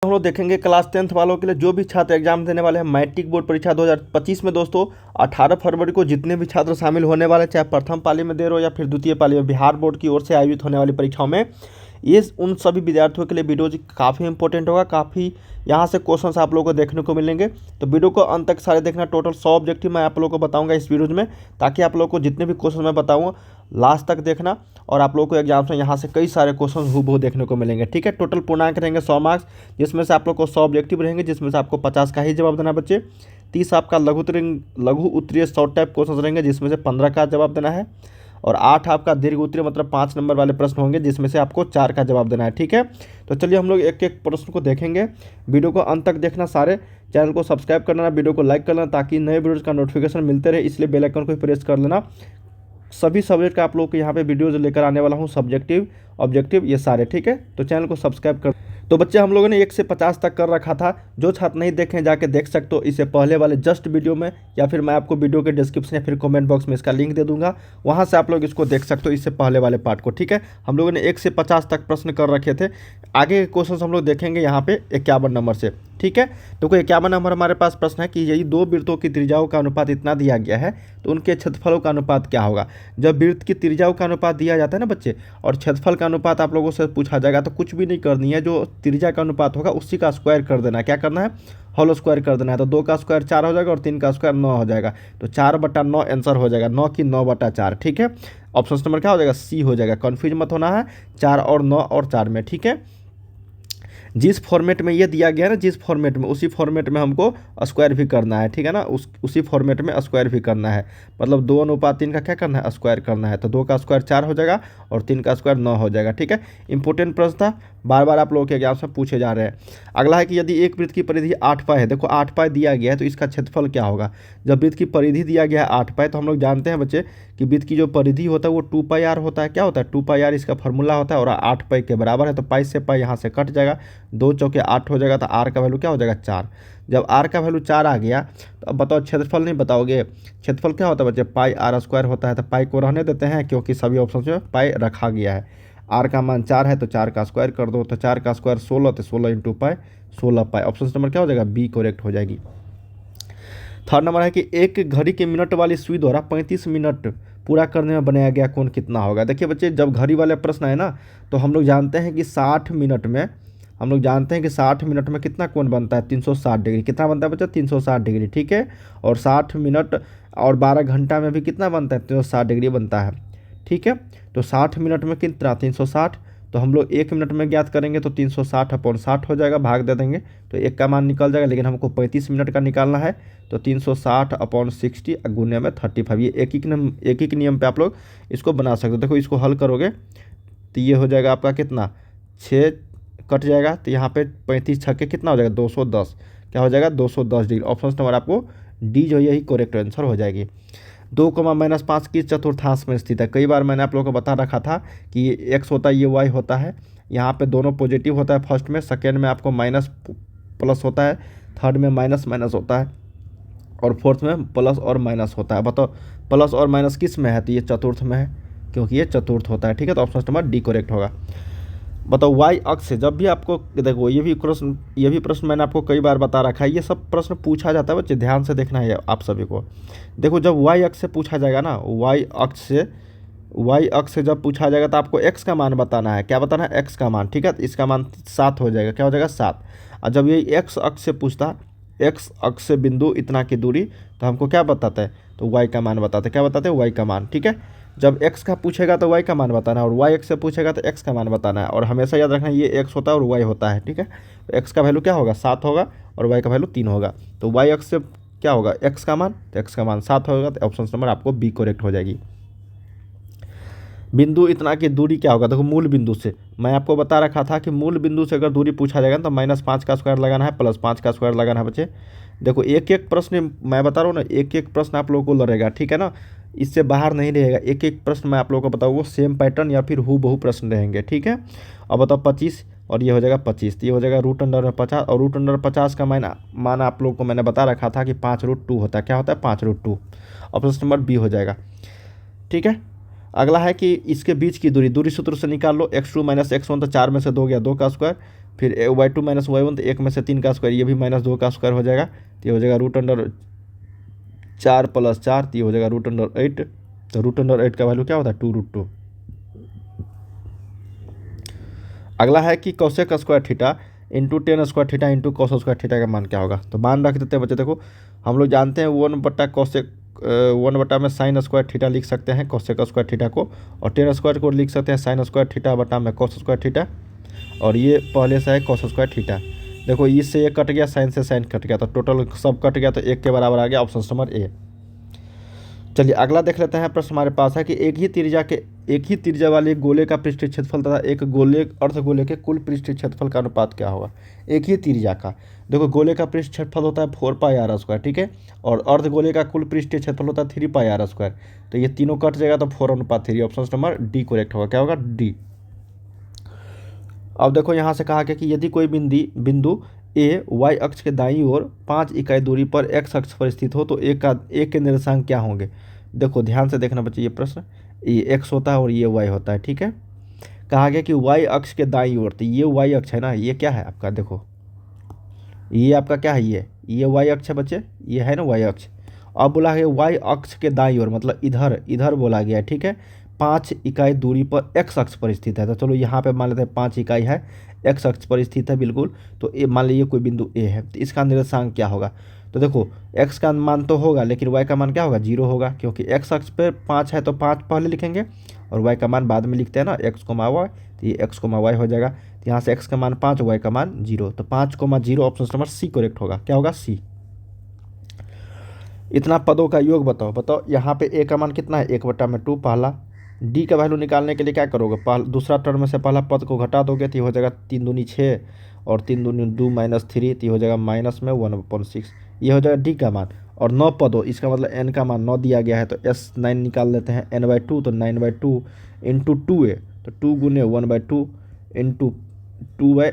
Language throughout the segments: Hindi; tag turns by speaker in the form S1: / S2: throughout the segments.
S1: हम लोग देखेंगे क्लास 10th वालों के लिए जो भी छात्र एग्जाम देने वाले हैं मैट्रिक बोर्ड परीक्षा 2025 में दोस्तों 18 फरवरी को जितने भी छात्र शामिल होने वाले चाहे प्रथम पाली में दे रहे हो या फिर द्वितीय पाली में बिहार बोर्ड की ओर से आयोजित होने वाली परीक्षाओं में ये उन सभी विद्यार्थियों के लिए वीडियो काफ़ी इंपॉर्टेंट होगा। काफ़ी यहाँ से क्वेश्चंस आप लोगों को देखने को मिलेंगे, तो वीडियो को अंत तक सारे देखना। टोटल 100 ऑब्जेक्टिव मैं आप लोगों को बताऊंगा इस वीडियो में, ताकि आप लोगों को जितने भी क्वेश्चन मैं बताऊंगा लास्ट तक देखना और आप लोगों को एग्जाम में यहाँ से कई सारे क्वेश्चन हूबहू देखने को मिलेंगे। ठीक है, टोटल पूर्णांक रहेंगे 100 मार्क्स, जिसमें से आप लोग को 100 ऑब्जेक्टिव रहेंगे, जिसमें से आपको 50 का ही जवाब देना बच्चे। 30 आपका लघु उत्तरीय शॉर्ट टाइप क्वेश्चन रहेंगे, जिसमें से 15 का जवाब देना है, और 8 आपका दीर्घ उत्तरीय मतलब 5 नंबर वाले प्रश्न होंगे, जिसमें से आपको 4 का जवाब देना है। ठीक है, तो चलिए हम लोग एक एक प्रश्न को देखेंगे। वीडियो को अंत तक देखना, सारे चैनल को सब्सक्राइब करना, वीडियो को लाइक करना, ताकि नए वीडियोज़ का नोटिफिकेशन मिलते रहे, इसलिए बेल आइकन को प्रेस कर लेना। सभी सब्जेक्ट का आप लोग को यहाँ पे वीडियोज लेकर आने वाला हूँ, सब्जेक्टिव ऑब्जेक्टिव ये सारे। ठीक है, तो चैनल को सब्सक्राइब कर। तो बच्चे हम लोगों ने 1 से 50 तक कर रखा था, जो छात्र नहीं देखें जाके देख सकते हो इससे पहले वाले जस्ट वीडियो में, या फिर मैं आपको वीडियो के डिस्क्रिप्शन या फिर कमेंट बॉक्स में इसका लिंक दे दूंगा, वहाँ से आप लोग इसको देख सकते हो इससे पहले वाले पार्ट को। ठीक है, हम लोगों ने 1 से 50 तक प्रश्न कर रखे थे। आगे के क्वेश्चन हम लोग देखेंगे यहाँ पे 51 नंबर से। ठीक है, तो कोई 51 नंबर हमारे पास प्रश्न है कि यदि दो वृत्तों की त्रिज्याओं का अनुपात इतना दिया गया है तो उनके क्षेत्रफलों का अनुपात क्या होगा। जब वृत्त की त्रिज्याओं का अनुपात दिया जाता है ना बच्चे, और क्षेत्रफल का अनुपात आप लोगों से पूछा जाएगा, तो कुछ भी नहीं करनी है, जो त्रिज्या का अनुपात होगा उसी का स्क्वायर कर देना है। क्या करना है, होल स्क्वायर कर देना है। तो 2 का स्क्वायर 4 हो जाएगा और 3 का स्क्वायर 9 हो जाएगा, तो 4/9 आंसर हो जाएगा, 9 की 9/4। ठीक है, ऑप्शन नंबर क्या हो जाएगा, सी हो जाएगा। कन्फ्यूज मत होना है 4 और 9 और 4 में। ठीक है, जिस फॉर्मेट में ये दिया गया है ना, जिस फॉर्मेट में, उसी फॉर्मेट में हमको स्क्वायर भी करना है। ठीक है ना, उसी फॉर्मेट में स्क्वायर भी करना है, मतलब 2:3 का क्या करना है, स्क्वायर करना है। तो 2 का स्क्वायर 4 हो जाएगा और 3 का स्क्वायर 9 हो जाएगा। ठीक है, इंपॉर्टेंट प्रश्न था, बार बार आप लोगों के एग्जाम से पूछे जा रहे हैं। अगला है कि यदि एक वृत्त की परिधि 8 पाई है, देखो 8 पाई दिया गया है, तो इसका क्षेत्रफल क्या होगा। जब वृत्त की परिधि दिया गया है 8 पाई, तो हम लोग जानते हैं बच्चे कि वृत्त की जो परिधि होता है वो 2πr होता है। क्या होता है, 2πr इसका फॉर्मूला होता है, और 8 पाई के बराबर है, तो पाई से पाई यहाँ से कट जाएगा, 2 चौके 8 हो जाएगा, तो आर का वैल्यू क्या हो जाएगा, 4। जब आर का वैल्यू 4 आ गया, तो अब बताओ क्षेत्रफल नहीं बताओगे। क्षेत्रफल क्या होता है बच्चे, पाई आर स्क्वायर होता है, तो पाई को रहने देते हैं क्योंकि सभी ऑप्शन में पाई रखा गया है। आर का मान 4 है, तो 4 का स्क्वायर कर दो, तो 4 का स्क्वायर 16, तो 16 इंटू पाई 16 पाई। ऑप्शन नंबर क्या हो जाएगा, बी करेक्ट हो जाएगी। थर्ड नंबर है कि एक घड़ी के मिनट वाली सुई द्वारा 35 मिनट पूरा करने में बनाया गया कोण कितना होगा। देखिए बच्चे, जब घड़ी वाले प्रश्न है ना, तो हम लोग जानते हैं कि 60 मिनट में, हम लोग जानते हैं कि 60 मिनट में कितना कोण बनता है, 360 डिग्री। कितना बनता है बच्चा, 360 डिग्री। ठीक है, और 60 मिनट और 12 घंटा में भी कितना बनता है, 360 डिग्री बनता है। ठीक है, तो 60 मिनट में कितना, 360, तो हम लोग 1 मिनट में ज्ञात करेंगे, तो 360/60 हो जाएगा, भाग दे देंगे तो 1 का मान निकल जाएगा, लेकिन हमको 35 मिनट का निकालना है, तो 360/60 गुने में 35। ये एक एक नियम पे आप लोग इसको बना सकते हो। देखो इसको हल करोगे तो ये हो जाएगा आपका कितना, 6 कट जाएगा, तो यहाँ पे 35 छक्के कितना हो जाएगा, 210। क्या हो जाएगा, 210 डिग्री। ऑप्शन नंबर आपको डी जो यही करेक्ट आंसर हो जाएगी। 2, -5 किस चतुर्थांश में स्थित है। कई बार मैंने आप लोगों को बता रखा था कि ये एक्स होता है, ये वाई होता है। यहाँ पे दोनों पॉजिटिव होता है फर्स्ट में, सेकेंड में आपको माइनस प्लस होता है, थर्ड में माइनस माइनस होता है, और फोर्थ में प्लस और माइनस होता है। बताओ प्लस और माइनस किस में है, तो ये चतुर्थ में है, क्योंकि ये चतुर्थ होता है। ठीक है, तो ऑप्शन नंबर डी करेक्ट होगा। बताओ वाई अक्ष से, जब भी आपको देखो ये भी प्रश्न मैंने आपको कई बार बता रखा है, ये सब प्रश्न पूछा जाता है बच्चे, ध्यान से देखना है आप सभी को। देखो जब वाई अक्ष से पूछा जाएगा ना, वाई अक्ष से जब पूछा जाएगा, तो आपको एक्स का मान बताना है। क्या बताना है, एक्स का मान। ठीक है, इसका मान 7 हो जाएगा। क्या हो जाएगा, 7। और जब ये एक्स अक्ष से पूछता, एक्स अक्ष से बिंदु इतना की दूरी, तो हमको क्या बताते हैं, तो वाई का मान बताते हैं। क्या बताते हैं, वाई का मान। ठीक है, जब एक्स का पूछेगा तो वाई का मान बताना है, और वाई एक्स से पूछेगा तो एक्स का मान बताना है, और हमेशा याद रखना ये एक्स होता है और वाई होता है। ठीक है, तो एक्स का वैल्यू क्या होगा, 7 होगा, और वाई का वैल्यू 3 होगा। तो वाई एक्स से क्या होगा, एक्स का मान, तो एक्स का मान 7 होगा, तो ऑप्शन नंबर आपको बी करेक्ट हो जाएगी। बिंदु इतना की दूरी क्या होगा, देखो मूल बिंदु से मैं आपको बता रखा था कि मूल बिंदु से अगर दूरी पूछा जाएगा तो -5 का स्क्वायर लगाना है, +5 का स्क्वायर लगाना है बच्चे। देखो एक एक प्रश्न मैं बता रहा हूँ ना, एक एक प्रश्न आप लोगों को लड़ेगा। ठीक है ना, इससे बाहर नहीं रहेगा, एक एक प्रश्न मैं आप लोगों को बताऊँगा, सेम पैटर्न या फिर हूबहू प्रश्न रहेंगे। ठीक है, अब बताओ 25 और ये हो जाएगा 25, तो ये हो जाएगा √50, और √50 का मान आप लोगों को मैंने बता रखा था कि 5√2 होता है। क्या होता है, 5√2। ऑप्शन नंबर बी हो जाएगा। ठीक है, अगला है कि इसके बीच की दूरी सूत्र से निकाल लो, x2 - x1, तो 4 में से 2 गया, 2 का स्क्वायर, फिर y2 माइनस y1, तो 1 में से 3 का स्क्वायर, ये भी -2 का स्क्वायर हो जाएगा, तो ये हो जाएगा √4 + 4, तो ये हो जाएगा √8। तो √8 का वैल्यू क्या होता है 2√2। अगला है कि cosec square theta into ten square theta into cos square theta का मान क्या होगा। तो मान रख देते हैं बच्चे। देखो हम लोग जानते हैं 1/कोसेक 1 में साइन स्क्वायर थीटा लिख सकते हैं कोसेक स्क्वायर थीटा को, और टेन स्क्वायर को लिख सकते हैं साइन स्क्वायर थीटा बटा में कोस स्क्वायर थीटा, और ये पहले से है कोस स्क्वायर थीटा। देखो इससे ये कट गया, साइन से साइन कट गया, तो टोटल सब कट गया, तो 1 के बराबर आ गया ऑप्शन नंबर ए। चलिए अगला देख लेते हैं प्रश्न हमारे पास है कि एक ही त्रिज्या वाले गोले का पृष्ठीय क्षेत्रफल तथा एक गोले अर्धगोले के कुल पृष्ठीय क्षेत्रफल का अनुपात क्या होगा। एक ही त्रिज्या का, देखो गोले का पृष्ठ क्षेत्रफल होता है 4πr², ठीक है, और अर्धगोले का कुल पृष्ठीय क्षेत्रफल होता है 3πr²। तो ये तीनों कट जाएगा, तो 4:3, ऑप्शन नंबर डी करेक्ट होगा। क्या होगा डी। अब देखो यहाँ से कहा गया कि यदि कोई बिंदु ए वाई अक्ष के दाईं ओर 5 इकाई दूरी पर एक्स अक्ष पर स्थित हो तो ए के निर्देशांक क्या होंगे। देखो ध्यान से देखना बच्चे, ये प्रश्न, ये एक्स होता है और ये वाई होता है, ठीक है। कहा गया कि वाई अक्ष के दाईं ओर, तो ये वाई अक्ष है ना, ये क्या है आपका, देखो ये आपका क्या है, ये वाई अक्ष है बच्चे, ये है ना वाई अक्ष। अब बोला है वाई अक्ष के दाईं ओर, मतलब इधर बोला गया है, ठीक है। 5 इकाई दूरी पर एक्स अक्ष पर स्थित है, तो चलो यहाँ पे मान लेते हैं 5 इकाई है, एक्स अक्ष पर स्थित है बिल्कुल। तो ए मान लीजिए कोई बिंदु ए है, तो इसका निर्देशांक क्या होगा। तो देखो एक्स का मान तो होगा, लेकिन वाई का मान क्या होगा 0 होगा, क्योंकि एक्स अक्ष पर 5 है तो 5 पहले लिखेंगे और वाई का मान बाद में लिखते हैं ना, एक्स को वाई, तो ये एक्स को वाई हो जाएगा। तो यहाँ से एक्स का मान 5, वाई का मान 0, तो 5,0 ऑप्शन नंबर सी करेक्ट होगा। क्या होगा सी। इतना पदों का योग बताओ यहाँ पे ए का मान कितना है 1/2 पहला। डी का वैल्यू निकालने के लिए क्या करोगे, दूसरा टर्म में से पहला पद को घटा दोगे, तो ये हो जाएगा 3 दूनी 6 और 3 दूनी 2 -3, तो ये हो जाएगा माइनस में 1/6, ये हो जाएगा डी का मान। और 9 पदों, इसका मतलब एन का मान 9 दिया गया है, तो S9 निकाल लेते हैं, n/2, तो 9/2 इंटू 2a, तो 2 गुने 1/2 इंटू 2a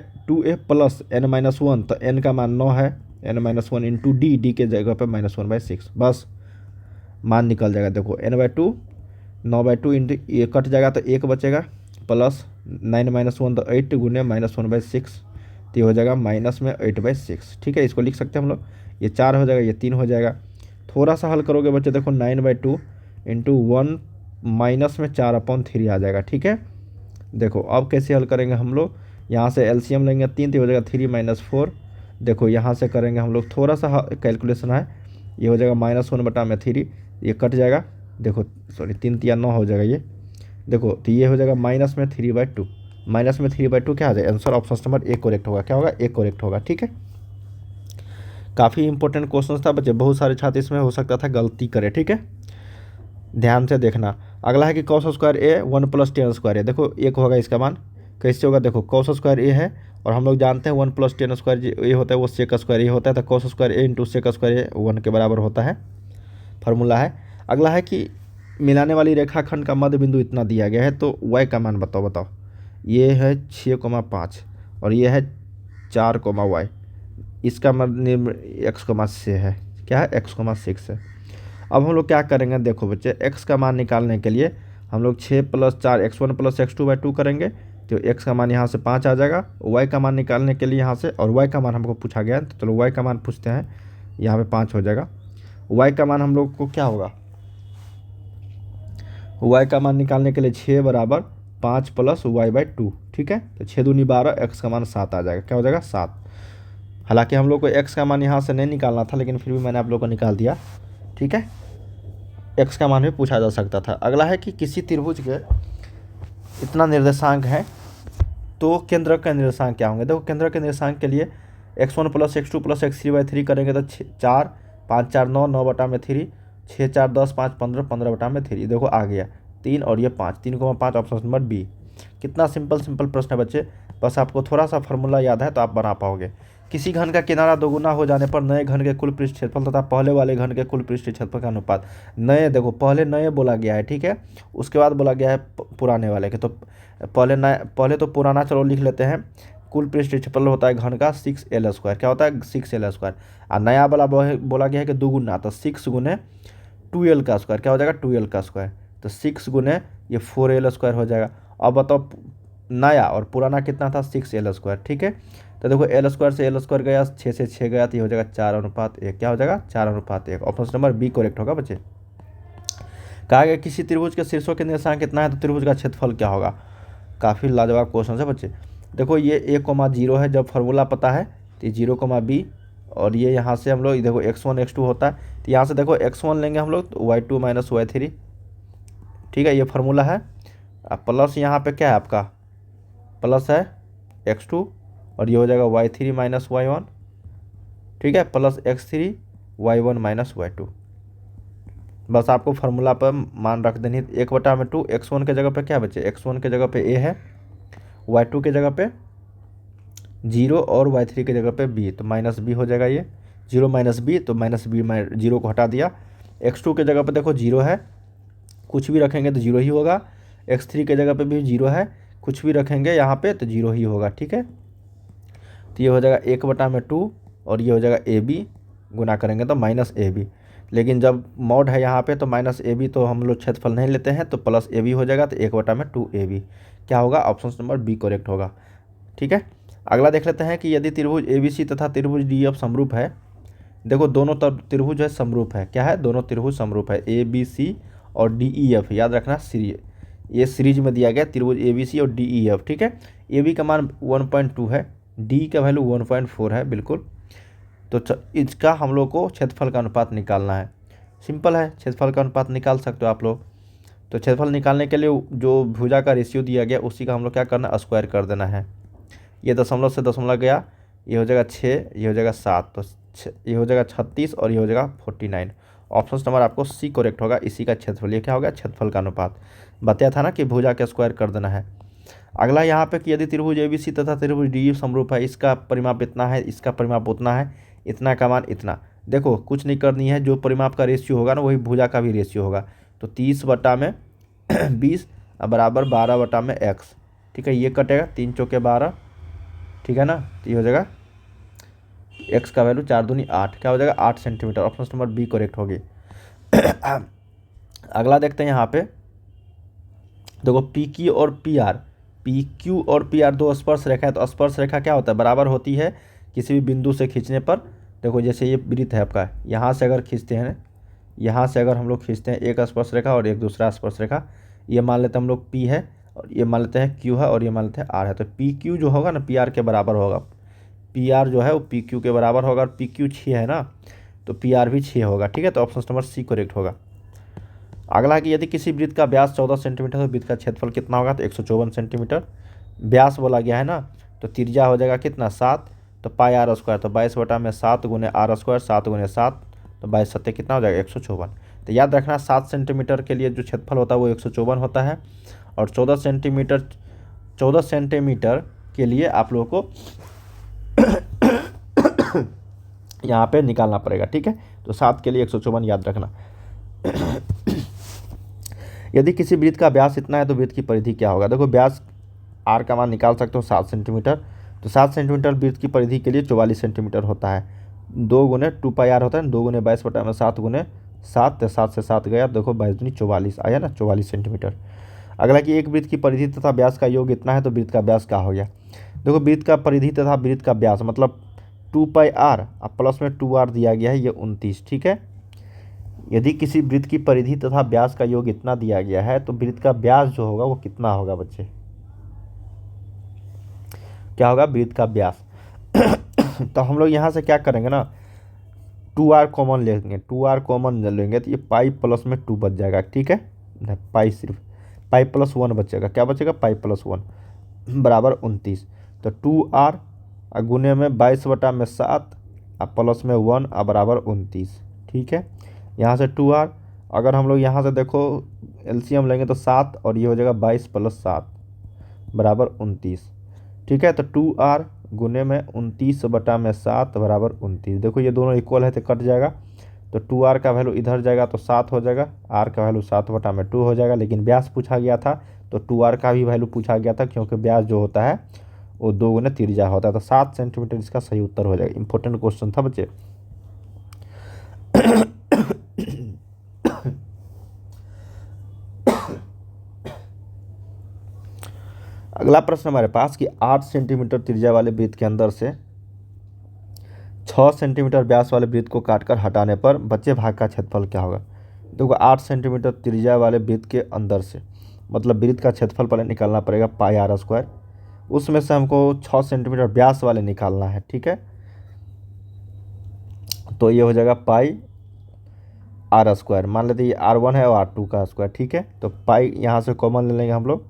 S1: प्लस n-1, तो n का मान 9 है, n-1 इंटू डी के जगह पे -1/6, बस मान निकल जाएगा। देखो n/2 9/2 इंटू ये कट जाएगा, तो 1 बचेगा, प्लस 9 - 1 तो 8 गुने -1/6, तो ये हो जाएगा -8/6, ठीक है। इसको लिख सकते हैं हम लोग, ये 4 हो जाएगा, ये 3 हो जाएगा। थोड़ा सा हल करोगे बच्चे, देखो 9/2 इंटू 1 -4/3 आ जाएगा, ठीक है। देखो अब कैसे हल करेंगे हम लोग, यहाँ से एलसीएम लेंगे 3, तो हो जाएगा 3 - 4। देखो यहाँ से करेंगे हम लोग, थोड़ा सा कैलकुलेशन है, ये हो जाएगा -1/3, ये कट जाएगा। देखो सॉरी 3 × 9 हो जाएगा ये, देखो तो ये हो जाएगा -3/2, -3/2 क्या आ जाएगा answer, option number A correct होगा। क्या होगा ए करेक्ट होगा, ठीक है। काफ़ी इंपॉर्टेंट क्वेश्चन था बच्चे, बहुत सारे छात्र इसमें हो सकता था गलती करे, ठीक है, ध्यान से देखना। अगला है कि कॉस स्क्वायर ए 1 + tan स्क्वायर ए, देखो 1 होगा इसका मान, कैसे होगा, देखो कॉस स्क्वायर ए है और हम लोग जानते हैं 1 + tan स्क्वायर ए होता है वो सेक स्क्वायर ए होता है, तो कॉस स्क्वायर ए इंटू सेक स्क्वायर ए 1 के बराबर होता है, फार्मूला है। अगला है कि मिलाने वाली रेखाखंड का मध्य बिंदु इतना दिया गया है, तो y का मान बताओ, ये है 6,5 और ये है 4,y, इसका मान x, से है, क्या है x,6 है। अब हम लोग क्या करेंगे, देखो बच्चे x का मान निकालने के लिए हम लोग 6 + 4 x1 + x2/2 करेंगे, तो x का मान यहाँ से 5 आ जाएगा। y का मान निकालने के लिए यहाँ से, और y का मान हमको पूछा गया है, तो चलो y का मान पूछते हैं, यहाँ पे 5 हो जाएगा। y का मान हम लोग को क्या होगा, y का मान निकालने के लिए 6 = 5 + y/2, ठीक है। तो 6 दूनी 12, x का मान 7 आ जाएगा। क्या हो जाएगा 7। हालांकि हम लोग को x का मान यहाँ से नहीं निकालना था, लेकिन फिर भी मैंने आप लोग को निकाल दिया, ठीक है। x का मान भी पूछा जा सकता था। अगला है कि किसी त्रिभुज के इतना निर्देशांक है तो केंद्रक का निर्देशांक क्या होंगे। देखो केंद्रक के निर्देशांक के लिए x1 + x2 + x3/3 करेंगे, तो 4 5 4 9 9/3, 6 4 10 5 15 15/3, देखो आ गया 3 और ये 5, 3,5 ऑप्शन नंबर बी। कितना सिंपल प्रश्न है बच्चे, बस आपको थोड़ा सा फार्मूला याद है तो आप बना पाओगे। किसी घन का किनारा दोगुना हो जाने पर नए घन के कुल पृष्ठ क्षेत्रफल तथा पहले वाले घन के कुल पृष्ठ क्षेत्रफल का अनुपात। नए, देखो पहले नए बोला गया है, ठीक है, उसके बाद बोला गया है पुराने वाले के, तो पहले तो पुराना चलो लिख लेते हैं। कुल पृष्ठ क्षेत्रफल होता है घन का 6l², क्या होता है 6l², और नया वाला बोला गया है कि दुगुना, तो 6 गुने 2l का स्क्वायर, क्या हो जाएगा 2l का स्क्वायर, तो 6 गुने ये 4l² हो जाएगा। अब बताओ नया और पुराना कितना था 6l², ठीक है। तो देखो l² से l² गया, 6 से 6 गया, तो ये हो जाएगा 4:1। क्या हो जाएगा 4:1। ऑप्शन नंबर बी करेक्ट होगा बच्चे। कहा गया किसी त्रिभुज के शीर्षों के निर्देशांक कितना है तो त्रिभुज का क्षेत्रफल क्या होगा। काफ़ी लाजवाब क्वेश्चन है बच्चे। देखो ये a,0 है, जब फार्मूला पता है तो 0,b, और ये यहाँ से हम लोग देखो x1 x2 होता है, तो यहाँ से देखो x1 लेंगे हम लोग तो y2 - y3, ठीक है, ये फार्मूला है। अब प्लस यहाँ पे क्या है आपका, प्लस है x2, और ये हो जाएगा y3 - y1, ठीक है, प्लस x3 y1 - y2। बस आपको फार्मूला पर मान रख देनी। 1/2 x1 के जगह पे क्या बचे, x1 के जगह पे a है, y2 के जगह पे 0 और y3 के जगह पे b, तो -b हो जाएगा ये 0 - b, तो -b 0 को हटा दिया। x2 के जगह पे देखो 0 है, कुछ भी रखेंगे तो 0 ही होगा। x3 के जगह पे भी 0 है, कुछ भी रखेंगे यहाँ पे तो 0 ही होगा, ठीक है। तो ये हो जाएगा 1/2, और ये हो जाएगा ab, गुना करेंगे तो -ab। लेकिन जब मॉड है यहाँ पे तो -ab, तो हम लोग क्षेत्रफल नहीं लेते हैं, तो +ab हो जाएगा, तो 1/2ab। क्या होगा, ऑप्शन नंबर बी करेक्ट होगा, ठीक है। अगला देख लेते हैं कि यदि त्रिभुज ABC तथा त्रिभुज DF समरूप है। देखो दोनों त्रिभुज है समरूप है, क्या है, दोनों त्रिभुज समरूप है, ABC और DEF, याद रखना सीरीज, ये सीरीज में दिया गया त्रिभुज ABC और DEF, ठीक है। AB का मान 1.2 है, D का वैल्यू 1.4 है, बिल्कुल। तो इसका हम लोग को क्षेत्रफल का अनुपात निकालना है। सिंपल है, क्षेत्रफल का अनुपात निकाल सकते हो आप लोग। तो क्षेत्रफल निकालने के लिए जो भुजा का रेशियो दिया गया उसी का हम लोग क्या करना, स्क्वायर कर देना है। ये दशमलव से दशमलव गया, ये हो जाएगा 6, ये हो जाएगा 7, तो ये हो जाएगा 36, और ये हो जाएगा 49। ऑप्शन नंबर आपको सी करेक्ट होगा, इसी का क्षेत्रफल। ये क्या होगा, क्षेत्रफल का अनुपात। बताया था ना कि भुजा का स्क्वायर कर देना है। अगला यहाँ पे कि यदि त्रिभुज ABC तथा त्रिभुज DE समरूप है, इसका परिमाप इतना है, इसका परिमाप उतना है, इतना का मान इतना। देखो कुछ नहीं करनी है, जो परिमाप का रेशियो होगा ना वही भुजा का भी रेशियो होगा। तो 30/20 बराबर 12/x, ठीक है, ये कटेगा 3 चौके 12, ठीक है ना। तो ये हो जाएगा x का वैल्यू 4 दूनी 8, क्या हो जाएगा 8 centimetre. Option number B correct होगी। अगला देखते हैं यहाँ पे, देखो PQ और PR दो स्पर्श रेखा है, तो स्पर्श रेखा क्या होता है, बराबर होती है किसी भी बिंदु से खींचने पर। देखो जैसे ये वृत्त है आपका, यहाँ से अगर खींचते हैं, यहाँ से अगर हम लोग खींचते हैं एक स्पर्श रेखा और एक दूसरा स्पर्श रेखा, ये मान लेते हैं हम लोग P है, और ये मान लेते हैं Q है, और ये मान लेते हैं R है। तो PQ जो होगा ना PR के बराबर होगा, PR जो है वो PQ के बराबर होगा, और PQ 6 है ना, तो PR भी 6 होगा, ठीक है। तो ऑप्शन नंबर सी करेक्ट होगा। अगला कि यदि किसी वृत्त का व्यास 14 सेंटीमीटर तो वृत्त का क्षेत्रफल कितना होगा, तो 154 सेंटीमीटर व्यास बोला गया है ना। तो त्रिज्या हो जाएगा कितना 7, तो πr², तो 22/7 गुने r², 7 गुने 7, तो 22×7 कितना हो जाएगा 154। तो याद रखना 7 सेंटीमीटर के लिए जो क्षेत्रफल होता है वो 154 होता है, और 14 सेंटीमीटर के लिए आप लोगों को यहाँ पे निकालना पड़ेगा, ठीक है। तो 7 के लिए 154 याद रखना। यदि किसी वृत्त का व्यास इतना है तो वृत्त की परिधि क्या होगा। देखो व्यास r का मान निकाल सकते हो 7 सेंटीमीटर, तो 7 सेंटीमीटर वृत्त की परिधि के लिए 44 सेंटीमीटर होता है। 2 गुने 2πr होता है, 2 गुने 22/7 गुने 7, 7 से 7 गया, देखो 22 दूनी 44 आया ना, 44 सेंटीमीटर। अगला कि एक वृत्त की परिधि तथा व्यास का योग इतना है तो वृत्त का व्यास क्या हो गया। देखो वृत्त का परिधि तथा वृत्त का व्यास मतलब 2πr, अब प्लस में 2r दिया गया है, ये 29, ठीक है। यदि किसी वृत्त की परिधि तथा व्यास का योग इतना दिया गया है तो वृत्त का व्यास जो होगा वो कितना होगा बच्चे, क्या होगा वृत्त का व्यास। तो हम लोग यहाँ से क्या करेंगे ना, 2r कॉमन लेंगे, 2r कॉमन लेंगे तो ये पाई प्लस में 2 बच जाएगा, ठीक है। पाई सिर्फ पाई प्लस 1 बचेगा, क्या बचेगा पाई प्लस 1 बराबर 29। तो 2r गुने में 22/7 प्लस में 1 बराबर 29, ठीक है। यहाँ से 2r, अगर हम लोग यहाँ से देखो एलसीएम लेंगे तो 7, और ये हो जाएगा 22 + 7 बराबर 29, ठीक है। तो 2r गुने में 29/7 बराबर 29। देखो ये दोनों इक्वल है तो कट जाएगा, तो 2r का वैल्यू इधर जाएगा तो 7 हो जाएगा, r का वैल्यू 7/2 हो जाएगा। लेकिन व्यास पूछा गया था तो 2r का भी वैल्यू पूछा गया था, क्योंकि व्यास जो होता है वो 2 गुने त्रिज्या होता है। तो 7 सेंटीमीटर इसका सही उत्तर हो जाएगा। इंपॉर्टेंट क्वेश्चन था बच्चे। अगला प्रश्न हमारे पास कि 8 सेंटीमीटर त्रिज्या वाले वृत्त के अंदर से 6 सेंटीमीटर व्यास वाले वृत्त को काटकर हटाने पर बचे भाग का क्षेत्रफल क्या होगा। देखो 8 सेंटीमीटर त्रिज्या वाले वृत्त के अंदर से मतलब वृत्त का क्षेत्रफल पहले निकालना पड़ेगा पाई आर स्क्वायर, उसमें से हमको 6 सेंटीमीटर व्यास वाले निकालना है, ठीक है। तो ये हो जाएगा पाई आर स्क्वायर, मान लेते ये R1 है और R2 का स्क्वायर, ठीक है। तो पाई यहाँ से कॉमन ले लेंगे हम लोग,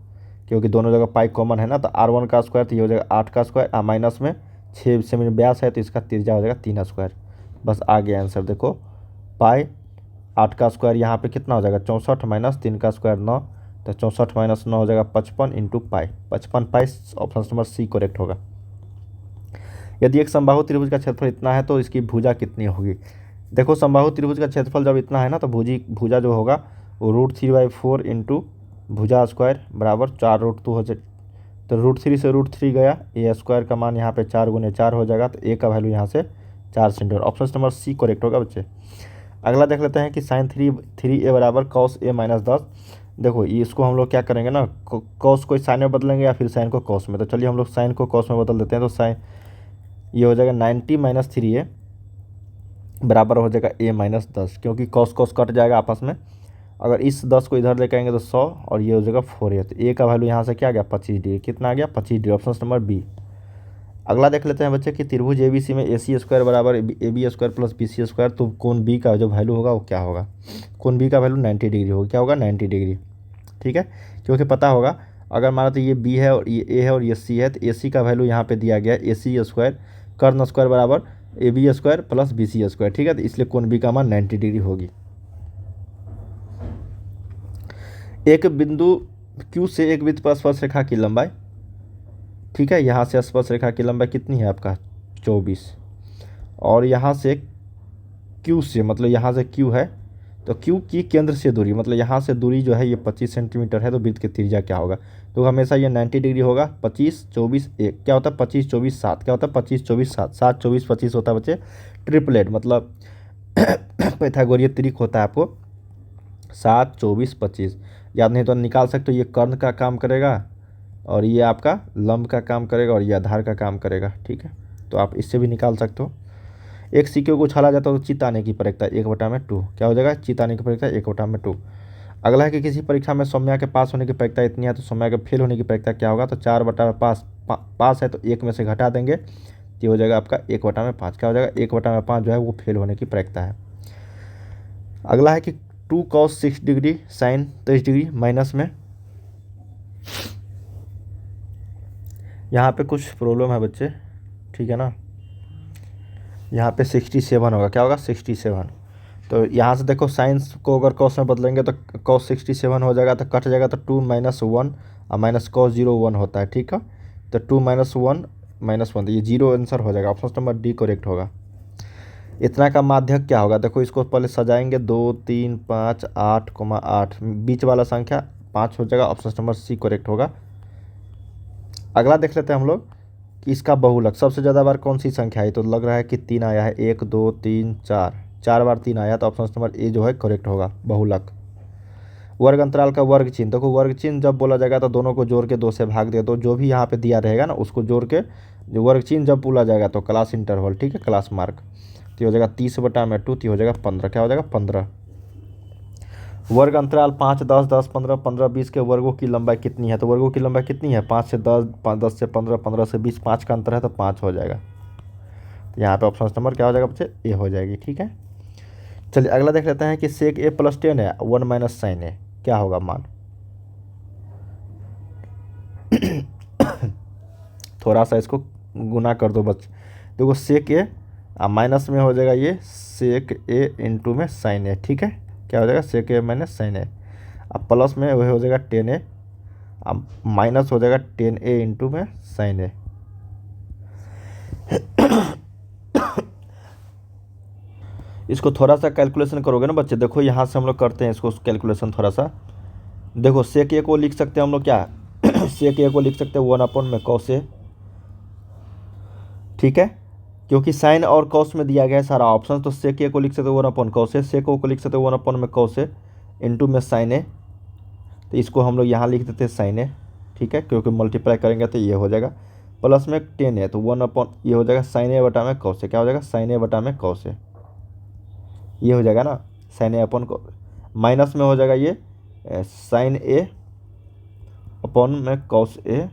S1: क्योंकि दोनों जगह पाई कॉमन है ना। तो R1 का स्क्वायर तो ये हो जाएगा 8 का स्क्वायर, माइनस में 6 सेंटीमीटर व्यास है तो इसका त्रिज्या हो जाएगा 3 स्क्वायर। बस आ गया आंसर। देखो पाई 8 का स्क्वायर यहाँ पे कितना हो जाएगा 64 माइनस 3 का स्क्वायर 9, तो 64 माइनस 9 हो जाएगा 55 इंटू पाई, 55 पाई। ऑप्शन नंबर सी करेक्ट होगा। यदि एक समबाहु त्रिभुज का क्षेत्रफल इतना है तो इसकी भुजा कितनी होगी। देखो समबाहु त्रिभुज का क्षेत्रफल जब इतना है ना तो भुजा जो होगा वो √3/4 इंटू भुजा स्क्वायर बराबर 4√2 हो जाए। तो √3 से √3 गया, ए स्क्वायर का मान यहाँ पे 4 × 4 हो जाएगा, तो ए का वैल्यू यहाँ से 4 centimetre. Option number C correct होगा बच्चे। अगला देख लेते हैं कि sin3a बराबर cos a - 10। देखो ये इसको हम लोग क्या करेंगे ना, cos को साइन में बदलेंगे या फिर साइन को cos में। तो चलिए हम लोग साइन को cos में बदल देते हैं। तो साइन ये हो जाएगा 90 - 3a बराबर हो जाएगा a - 10, क्योंकि cos कट जाएगा आपस में। अगर इस 10 को इधर लेके आएंगे तो 100 और ये हो जाएगा 4a। तो a का वैल्यू यहाँ से क्या आ गया 25 डिग्री। कितना आ गया 25 डिग्री। Option number B. अगला देख लेते हैं बच्चे कि त्रिभुज ABC में AC स्क्वायर बराबर AB square plus BC square, तो कोण B का जो वैल्यू होगा वो क्या होगा। कोण B का वैल्यू 90 डिग्री होगा। क्या होगा 90 डिग्री, ठीक है। क्योंकि पता होगा अगर माना तो ये B है और ये A है और ये C है, तो AC का वैल्यू यहाँ पे दिया गया है AC स्क्वायर कर्ण स्क्वायर बराबर AB square plus BC square, ठीक है। तो इसलिए कोण B का मान 90 डिग्री होगी। एक बिंदु Q से एक वृत्त पर स्पर्श रेखा की लंबाई, ठीक है, यहाँ से स्पर्श रेखा की लंबाई कितनी है आपका 24, और यहाँ से Q से मतलब यहाँ से Q है तो Q की केंद्र से दूरी मतलब यहाँ से दूरी जो है ये 25 सेंटीमीटर है। तो वृत्त की त्रिज्या क्या होगा। तो हमेशा ये 90 डिग्री होगा। 25 24 1 क्या होता है 25 24 7 क्या होता है 25 24 7 7 24 25 होता है बच्चे ट्रिपलेट, मतलब पैथागोरियन त्रिक होता है आपको 7 24 25। याद नहीं तो निकाल सकते हो। ये कर्ण का काम करेगा और ये आपका लंब का काम करेगा और ये आधार का काम करेगा, ठीक है। तो आप इससे भी निकाल सकते हो। एक सिक्के को उछाला जाता है तो चित आने की परीक्षा 1/2 क्या हो जाएगा चित आने की परीक्षा 1/2। अगला है कि किसी परीक्षा में सौम्या के पास होने की परीक्षा इतनी है तो सौम्या के फेल होने की परीक्षा क्या होगा। तो 4/5 पास है तो 1 में से घटा देंगे, ये हो जाएगा आपका 1/5। क्या हो जाएगा 1/5 जो है वो फेल होने की परीक्षा है। अगला है कि 2 cos 6 degree sine 23 degree minus में, यहाँ पे कुछ प्रॉब्लम है बच्चे, ठीक है ना। यहाँ पे 67 होगा। क्या होगा 67। तो यहाँ से देखो साइंस को अगर कॉस में बदलेंगे तो cos 67 हो जाएगा, तो कट जाएगा तो 2 - 1 और माइनस cos 0 1 होता है, ठीक है। तो 2 - 1 -1 तो ये 0 आंसर हो जाएगा। ऑप्शन नंबर डी करेक्ट होगा। इतना का माध्यक क्या होगा। देखो इसको पहले सजाएंगे 2 3 5 8, 8 बीच वाला संख्या 5 हो जाएगा। ऑप्शन नंबर सी करेक्ट होगा। अगला देख लेते हैं हम लोग कि इसका बहुलक सबसे ज़्यादा बार कौन सी संख्या है। तो लग रहा है कि 3 आया है, 1 2 3 4 बार 3 आया, तो ऑप्शन नंबर ए जो है करेक्ट होगा बहुलक। वर्ग अंतराल का वर्ग चिन्ह, देखो वर्ग चिन्ह जब बोला जाएगा तो दोनों को जोड़ के 2 से भाग दे, तो जो भी यहाँ पे दिया रहेगा ना उसको जोड़ के जो वर्ग चिन्ह जब बोला जाएगा तो क्लास इंटरवल, ठीक है, क्लास मार्क, तो हो जाएगा 30/2 तो हो जाएगा 15। क्या हो जाएगा 15। वर्ग अंतराल 5 10 10 15 15 20 के वर्गों की लंबाई कितनी है। तो वर्गों की लंबाई कितनी है 5 से 10 10 से 15 15 से 20, 5 का अंतर है तो 5 हो जाएगा। तो यहाँ पे ऑप्शन नंबर क्या हो जाएगा बच्चे ए हो जाएगी, ठीक है। चलिए अगला देख लेते हैं कि sec a + 10 है 1 - sin a, क्या होगा मान। थोड़ा सा इसको गुना कर दो बच्चे। देखो sec a माइनस में हो जाएगा ये sec a इंटू में sin a, ठीक है। क्या हो जाएगा sec a - sin a। अब प्लस में वह हो जाएगा 10a, अब माइनस हो जाएगा 10a इंटू में sin a। इसको थोड़ा सा कैलकुलेशन करोगे ना बच्चे। देखो यहाँ से हम लोग करते हैं इसको कैलकुलेशन थोड़ा सा। देखो sec a को लिख सकते हैं हम लोग क्या sec a को लिख सकते हैं 1 cos a, ठीक है, क्योंकि साइन और कॉस में दिया गया है सारा ऑप्शन। तो sec a को लिख सकते हो 1 cos a, sec o को लिख सकते हो 1 cos a इंटू में sin a। तो इसको हम लोग यहाँ लिख देते हैं sin a, ठीक है, क्योंकि मल्टीप्लाई करेंगे तो ये हो जाएगा। प्लस में 10 है तो 1 ये हो जाएगा साइन ए बटा में कॉस ए। क्या हो जाएगा? साइन ए बटा में कॉस ए, ये हो जाएगा ना, साइन ए अपॉन को। माइनस में हो जाएगा ये साइन ए अपॉन में कॉस ए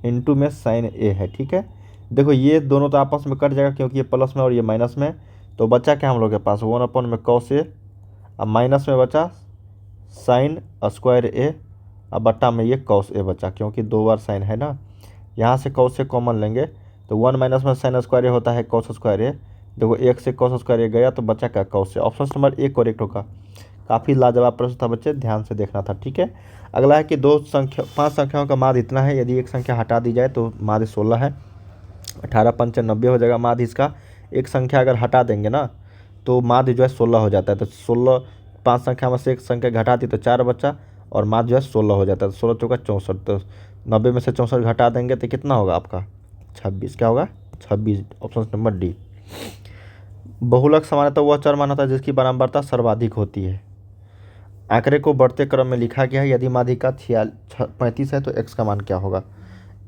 S1: इंटू में साइन ए है। ठीक है, देखो ये दोनों तो आपस में कट जाएगा क्योंकि ये प्लस में और ये माइनस में। तो बचा क्या हम लोग के पास? 1 अपॉन में कॉस ए, अब माइनस में बचा साइन स्क्वायर ए, अब बट्टा में ये कॉस ए बचा, क्योंकि 2 बार साइन है ना। यहाँ से कॉस से कॉमन लेंगे तो 1 माइनस में साइन स्क्वायर ए होता है कॉस स्क्वायर ए। देखो 1 से कॉस स्क्वायर ए गया तो बचा क्या? कॉस से। ऑप्शन नंबर 1 करेक्ट होगा। काफ़ी लाजवाब प्रश्न था बच्चे, ध्यान से देखना था। ठीक है, अगला है कि 5 संख्याओं का माध्य इतना है, यदि एक संख्या हटा दी जाए तो माध्य 16 है। 18 पंच 90 हो जाएगा माध्य इसका। एक संख्या अगर हटा देंगे ना तो माध्य जो है 16 हो जाता है। तो 16, 5 संख्या में से एक संख्या घटा दी तो 4 बचा और माध्य जो है 16 हो जाता है। तो 16 चौका 64, तो 90 में से 64 घटा देंगे तो कितना होगा आपका? 26। क्या होगा? 26, ऑप्शन नंबर डी। बहुलक सामान्यतः वह चर माना था जिसकी बारंबारता सर्वाधिक होती है। आंकड़े को बढ़ते क्रम में लिखा गया है। यदि माध्यिका 35 है तो x का मान क्या होगा?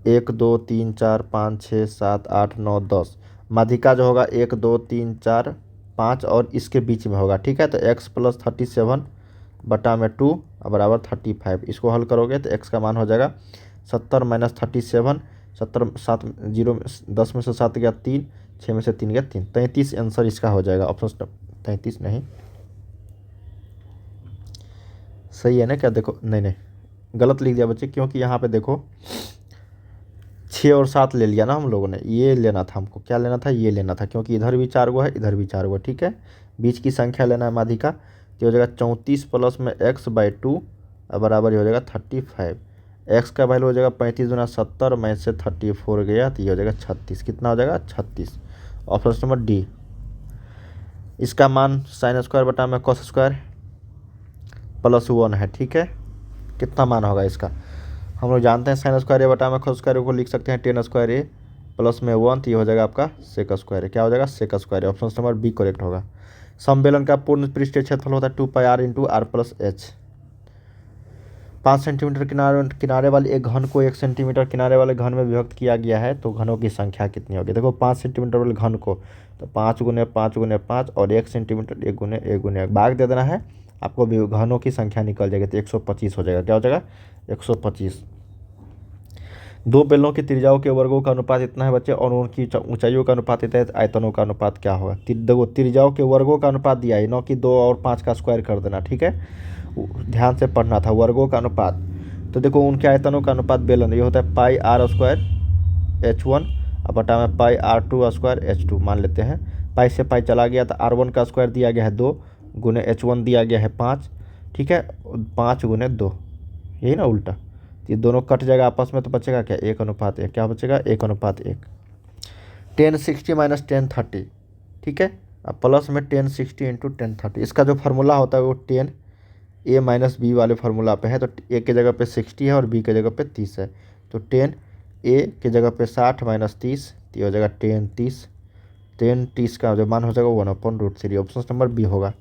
S1: 1 2 3 4 5 6 7 8 9 10। माध्यिका जो होगा 1 2 3 4 5 और इसके बीच में होगा। ठीक है, तो x प्लस 37 बटा में 2 बराबर 35। इसको हल करोगे तो x का मान हो जाएगा 70 माइनस 37, 70 7 0 10 में से 7 गया 3, 6 में से 3 गया 3, 33 आंसर इसका हो जाएगा। ऑप्शन 33 नहीं सही है ना? क्या देखो, नहीं गलत लिख दिया बच्चे, क्योंकि यहाँ पे देखो 6 और 7 ले लिया ना हम लोगों ने। ये लेना था हमको, क्या लेना था? ये लेना था, क्योंकि इधर भी 4 गो है, इधर भी 4 गो। ठीक है, बीच की संख्या लेना है माध्यिका। तो हो जाएगा 34 प्लस में x/2 बराबर हो जाएगा 35। x का वैल्यू हो जाएगा 35 गुना 70 में से 34 गया तो ये हो जाएगा 36। कितना हो जाएगा? 36, ऑप्शन नंबर डी। इसका मान साइन स्क्वायर बटा में कॉस स्क्वायर प्लस 1 है। ठीक है, कितना मान होगा इसका? हम लोग जानते हैं साइन स्क्वायर ए बटा में कॉस स्क्वायर को लिख सकते हैं 10 स्क्वायर ए प्लस में 1, तो ये हो जाएगा आपका सेक स्क्वायर। क्या हो जाएगा? Sec square. Option number B correct होगा। समबेलन का पूर्ण पृष्ठीय क्षेत्रफल होता है 2πr into r plus h. 5 centimetre किनारे वाले एक घन को 1 सेंटीमीटर किनारे वाले घन में विभक्त किया गया है, तो घनों की संख्या कितनी होगी? देखो 5 सेंटीमीटर वाले घन को तो 5 गुने 5 गुने 5 और 1 सेंटीमीटर 1 गुने 1 गुने 1 भाग दे देना है, आपको घनों की संख्या निकल जाएगी। तो 125 हो जाएगा। क्या हो जाएगा? 125। दो बेलनों की त्रिज्याओं के वर्गों का अनुपात इतना है बच्चे, और उनकी ऊंचाइयों का अनुपात इतना है, तो आयतनों का अनुपात क्या होगा? देखो त्रिज्याओं के वर्गों का अनुपात दिया है, न कि 2 और 5 का स्क्वायर कर देना। ठीक है, ध्यान से पढ़ना था। वर्गों का अनुपात, तो देखो उनके आयतनों का अनुपात बेलन ये होता है πr² h1 बटा में πr2² h2 मान लेते हैं। पाई से पाई चला गया तो r1 का स्क्वायर दिया गया है 2 गुने h1 दिया गया है 5। ठीक है, 5 गुने 2, यही ना उल्टा। ये दोनों कट जाएगा आपस में तो बचेगा क्या? 1:1। क्या बचेगा? 1:1। 1060 माइनस 1030। ठीक है, अब प्लस में 1060 इंटू 1030। इसका जो फार्मूला होता है वो 10 a माइनस बी वाले फार्मूला पे है। तो a के जगह पे 60 है और b के जगह पे 30 है, तो 10 a के जगह पे 60 माइनस 30 तो हो जाएगा 10 30 का जो मान हो जाएगा 1/√3। ऑप्शन नंबर बी होगा।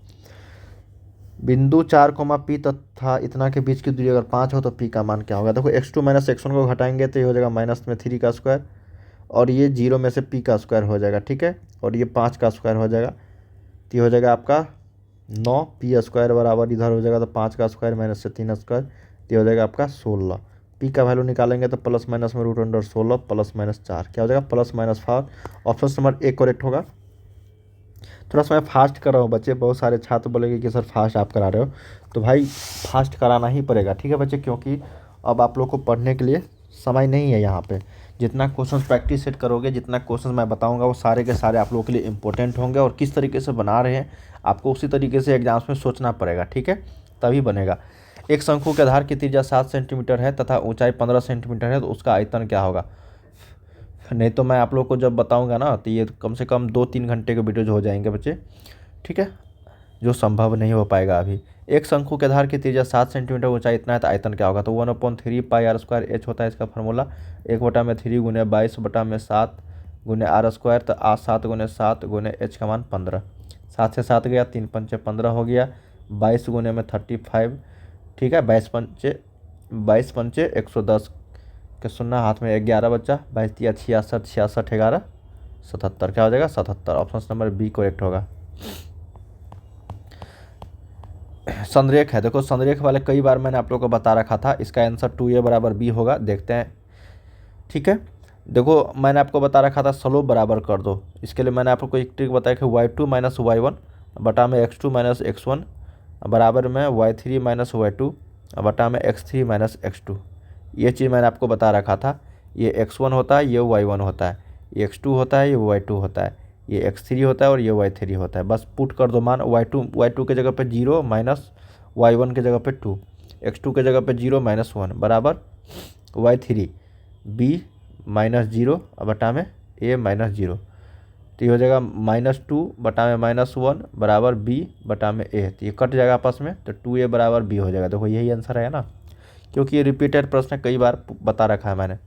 S1: बिंदु 4, P तथा इतना के बीच की दूरी अगर 5 हो तो P का मान क्या होगा? देखो x2 माइनस x1 को घटाएंगे तो ये हो जाएगा माइनस में 3 का स्क्वायर और ये 0 में से P का स्क्वायर हो जाएगा। ठीक है, और ये 5 का स्क्वायर हो जाएगा तो ये हो जाएगा आपका 9 P स्क्वायर बराबर इधर हो जाएगा तो 5 का स्क्वायर माइनस से 3 स्क्वायर तो ये हो जाएगा आपका 16। P का वैल्यू निकालेंगे तो प्लस माइनस में √16 प्लस माइनस 4 क्या हो जाएगा? Plus minus 4। Option number A correct होगा। थोड़ा सा मैं फास्ट कर रहा हूँ बच्चे, बहुत सारे छात्र बोलेंगे कि सर फास्ट आप करा रहे हो, तो भाई फास्ट कराना ही पड़ेगा। ठीक है बच्चे, क्योंकि अब आप लोग को पढ़ने के लिए समय नहीं है यहाँ पे। जितना क्वेश्चन प्रैक्टिस सेट करोगे, जितना क्वेश्चन मैं बताऊंगा वो सारे के सारे आप लोगों के लिए इंपॉर्टेंट होंगे, और किस तरीके से बना रहे हैं आपको उसी तरीके से एग्जाम्स में सोचना पड़ेगा। ठीक है, तभी बनेगा। एक शंकु के आधार की त्रिज्या 7 सेंटीमीटर है तथा ऊंचाई 15 सेंटीमीटर है, तो उसका आयतन क्या होगा? नहीं तो मैं आप लोग को जब बताऊंगा ना तो ये कम से कम 2-3 घंटे के वीडियोज हो जाएंगे बच्चे। ठीक है, जो संभव नहीं हो पाएगा अभी। एक शंकु के आधार की त्रिज्या 7 सेंटीमीटर, ऊंचाई इतना है तो आयतन क्या होगा? तो 1/3 πr² h होता है इसका फार्मूला। 1/3 गुने 22 बटा में 7 गुने r², तो 7 गुने 7 गुने h का मान 15। 7 से 7 गया, 3 पंचे 15 हो गया, 22 गुने में 35। ठीक है, 22 पंचे 22 पंचे 110 के सुनना, हाथ में 11 बच्चा, 22 तिया 66, 66 11 77, क्या हो जाएगा 77। ऑप्शन नंबर बी करेक्ट होगा। संरेख है, देखो संरेख वाले कई बार मैंने आप लोगों को बता रखा था, इसका आंसर 2a बराबर b होगा, देखते हैं। ठीक है, देखो मैंने आपको बता रखा था स्लोप बराबर कर दो, इसके लिए मैंने आपको एक ट्रिक बताया कि y2 माइनस y1 बटा में x2 माइनस x1 बराबर में y3 माइनस y2 बटा में x3 माइनस x2। ये चीज़ मैंने आपको बता रखा था, ये x1 होता है, ये y1 होता है, ये x2 होता है, ये y2 होता है, ये x3 होता है और ये y3 होता है। बस पुट कर दो मान, y2 के जगह पे 0 माइनस y1 के जगह पे 2, x2 के जगह पे 0 माइनस 1 बराबर y3 b माइनस 0 बटा में a माइनस 0। तो ये हो जाएगा -2 बटा में -1 बराबर b बटा में a। तो ये कट जाएगा आपस में, तो 2a बराबर b हो जाएगा। देखो यही आंसर है ना, क्योंकि ये रिपीटेड प्रश्न कई बार बता रखा है मैंने।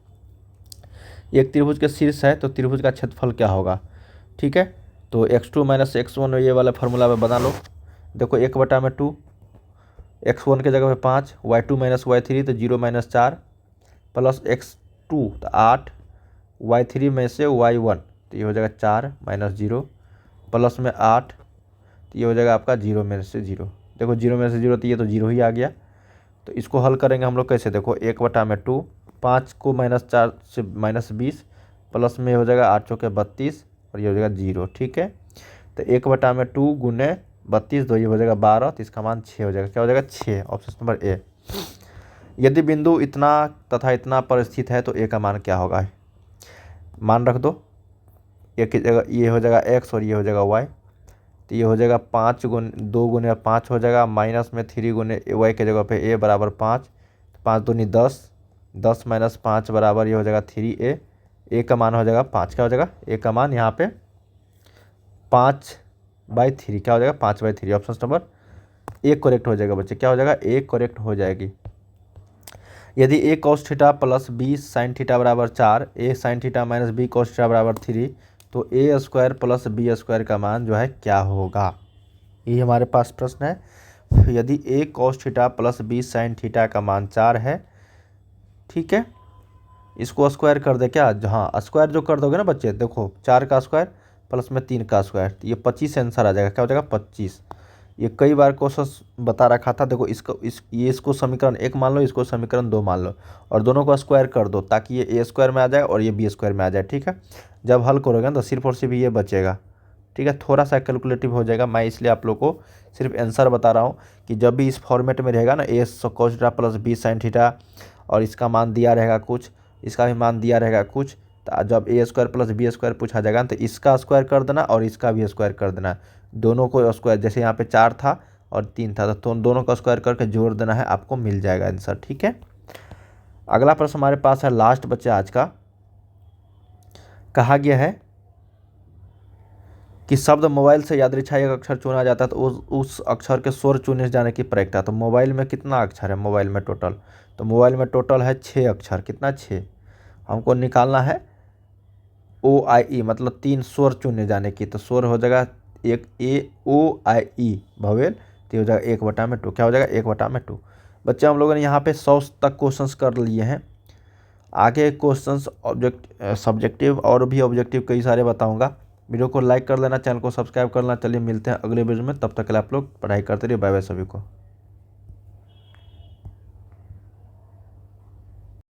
S1: एक त्रिभुज के शीर्ष है तो त्रिभुज का क्षेत्रफल क्या होगा। ठीक है, तो x2 माइनस x1 ये वाला फार्मूला में बना लो। देखो 1/2, x1 के जगह पे 5, y2 माइनस y3 तो 0 माइनस 4 प्लस x2 तो 8, y3 में से y1 तो ये हो जाएगा 4 माइनस 0 प्लस में 8 तो ये हो जाएगा आपका 0 में से 0। देखो 0 में से 0 तो ये तो 0 ही आ गया। तो इसको हल करेंगे हम लोग कैसे, देखो 1/2, 5 को -4 से -20 प्लस में हो जाएगा 8 चौके 32 और ये हो जाएगा 0। ठीक है, तो 1/2 गुने 32 तो ये हो जाएगा 12, तो इसका मान 6 हो जाएगा। क्या हो जाएगा 6, ऑप्शन नंबर ए। यदि बिंदु इतना तथा इतना पर स्थित है तो ए का मान क्या होगा। मान रख दो, एक की जगह ये हो जाएगा x और ये हो जाएगा y, तो ये हो जाएगा 2 गुने 5 हो जाएगा, माइनस में 3 गुने y के जगह पे a बराबर 5, 5 दूनी 10, 10 माइनस 5 बराबर ये हो जाएगा 3a, a का मान हो जाएगा 5। क्या हो जाएगा a का मान यहाँ पे 5/3, क्या हो जाएगा 5/3। ऑप्शन नंबर ए करेक्ट हो जाएगा बच्चे, क्या हो जाएगा ए करेक्ट हो जाएगी। यदि a cos theta plus b sine theta बराबर 4, a sine theta minus b cos theta बराबर 3, तो a square plus b square का मान जो है क्या होगा, ये हमारे पास प्रश्न है। यदि a cos theta plus b sine theta का मान 4 है, ठीक है, इसको स्क्वायर कर दे क्या, हाँ स्क्वायर जो कर दोगे ना बच्चे, देखो 4 का स्क्वायर प्लस में 3 का स्क्वायर, तो ये 25 आंसर आ जाएगा। क्या हो जाएगा 25। ये कई बार क्वेश्चन बता रखा था। देखो इसको समीकरण 1 मान लो, इसको समीकरण 2 मान लो और दोनों को स्क्वायर कर दो ताकि ये a स्क्वायर में आ जाए और ये b स्क्वायर में आ जाए। ठीक है, जब हल करोगे ना तो सिर्फ और सिर्फ ये बचेगा। ठीक है, थोड़ा सा कैलकुलेटिव हो जाएगा, मैं इसलिए आप लोग को सिर्फ आंसर बता रहा हूँ कि जब भी इस फॉर्मेट में रहेगा ना a cos theta plus b sine theta और इसका मान दिया रहेगा कुछ, इसका भी मान दिया रहेगा कुछ, तो जब a square plus b square पूछा जाएगा तो इसका स्क्वायर कर देना और इसका भी स्क्वायर कर देना, दोनों को स्क्वायर, जैसे यहाँ पे 4 था और 3 था तो दोनों का स्क्वायर करके जोड़ देना है, आपको मिल जाएगा आंसर। ठीक है, अगला प्रश्न हमारे पास है लास्ट बच्चे आज का। कहा गया है कि शब्द मोबाइल से यादृच्छा एक अक्षर चुना जाता है तो उस अक्षर के स्वर चुने जाने की प्रक्रिया। तो मोबाइल में कितना अक्षर है, मोबाइल में टोटल, तो मोबाइल में टोटल है 6 अक्षर। कितना 6, हमको निकालना है OIE मतलब 3 स्वर चुने जाने की। तो स्वर हो जाएगा एक AOIE भवेल, तो हो जाएगा 1/2। क्या हो जाएगा 1/2। बच्चे हम लोगों ने यहाँ पे 100 तक क्वेश्चंस कर लिए हैं। आगे क्वेश्चंस सब्जेक्टिव और भी ऑब्जेक्टिव कई सारे बताऊंगा। वीडियो को लाइक कर लेना, चैनल को सब्सक्राइब कर लेना। चलिए मिलते हैं अगले वीडियो में, तब तक के लिए आप लोग पढ़ाई करते रहिए। बाय बाय सभी को।